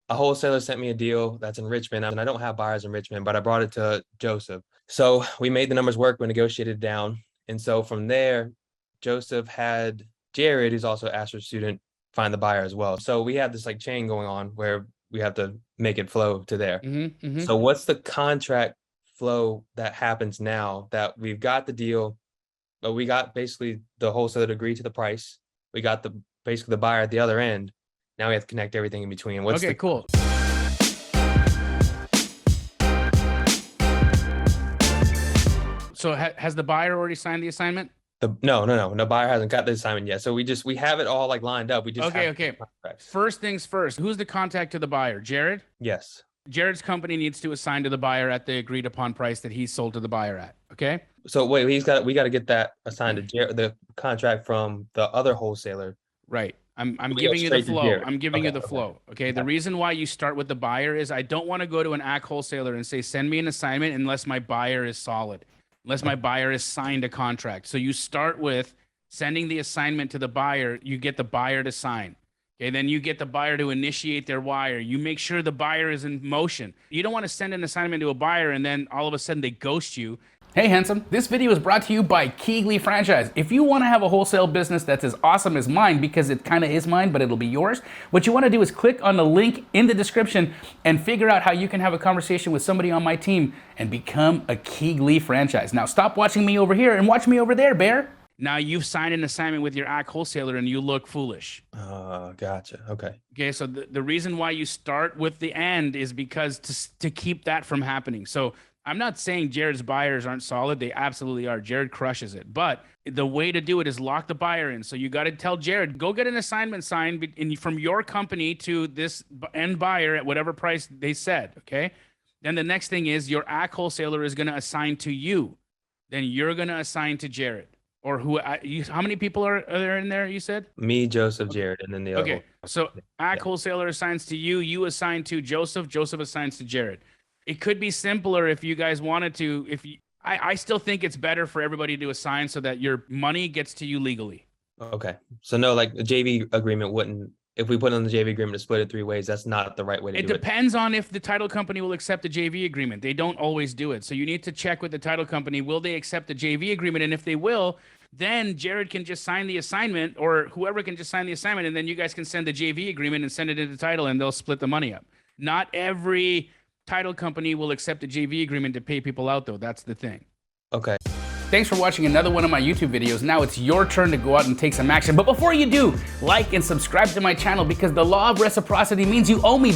a wholesaler sent me a deal that's in Richmond, and I don't have buyers in Richmond, but I brought it to Joseph. So we made the numbers work. We negotiated it down. And so from there, Joseph had Jared, who's also an Astro student, find the buyer as well. So we have this like chain going on where we have to make it flow to there. So what's the contract flow that happens now that we've got the deal, but we got basically the wholesaler to agree to the price. We got basically the buyer at the other end. Now we have to connect everything in between. Okay, cool. So has the buyer already signed the assignment? No buyer hasn't got the assignment yet. So we have it all like lined up. We just okay. First things first. Who's the contact to the buyer? Jared? Yes. Jared's company needs to assign to the buyer at the agreed upon price that he sold to the buyer at. Okay. So wait, we got to get that assigned to Jared, the contract from the other wholesaler. Right. I'm giving you the flow. I'm giving you the flow. Okay. The reason why you start with the buyer is I don't want to go to an AC wholesaler and say, send me an assignment unless my buyer is solid, unless my buyer has signed a contract. So you start with sending the assignment to the buyer. You get the buyer to sign. Okay. Then you get the buyer to initiate their wire. You make sure the buyer is in motion. You don't want to send an assignment to a buyer and then all of a sudden they ghost you. Hey handsome, this video is brought to you by Keegley Franchise. If you want to have a wholesale business that's as awesome as mine, because it kind of is mine, but it'll be yours, what you want to do is click on the link in the description and figure out how you can have a conversation with somebody on my team and become a Keegley Franchise. Now stop watching me over here and watch me over there, Bear. Now you've signed an assignment with your AC wholesaler and you look foolish. Gotcha. Okay. Okay, so the reason why you start with the end is because to keep that from happening. So I'm not saying Jared's buyers aren't solid. They absolutely are. Jared crushes it. But the way to do it is lock the buyer in. So you got to tell Jared, go get an assignment signed from your company to this end buyer at whatever price they said, okay? Then the next thing is your AC wholesaler is going to assign to you. Then you're going to assign to Jared. Or how many people are there in there, you said? Me, Joseph, Jared, and then the other. Okay, so AC wholesaler assigns to you. You assign to Joseph. Joseph assigns to Jared. It could be simpler if you guys wanted to. I still think it's better for everybody to assign so that your money gets to you legally. Okay. So no, like the JV agreement wouldn't, if we put on the JV agreement to split it 3 ways, that's not the right way to do it. It depends on if the title company will accept the JV agreement. They don't always do it. So you need to check with the title company. Will they accept the JV agreement? And if they will, then Jared can just sign the assignment, or whoever can just sign the assignment. And then you guys can send the JV agreement and send it into title and they'll split the money up. Not every title company will accept a JV agreement to pay people out, though. That's the thing. Okay. Thanks for watching another one of my YouTube videos. Now it's your turn to go out and take some action. But before you do, like and subscribe to my channel because the law of reciprocity means you owe me.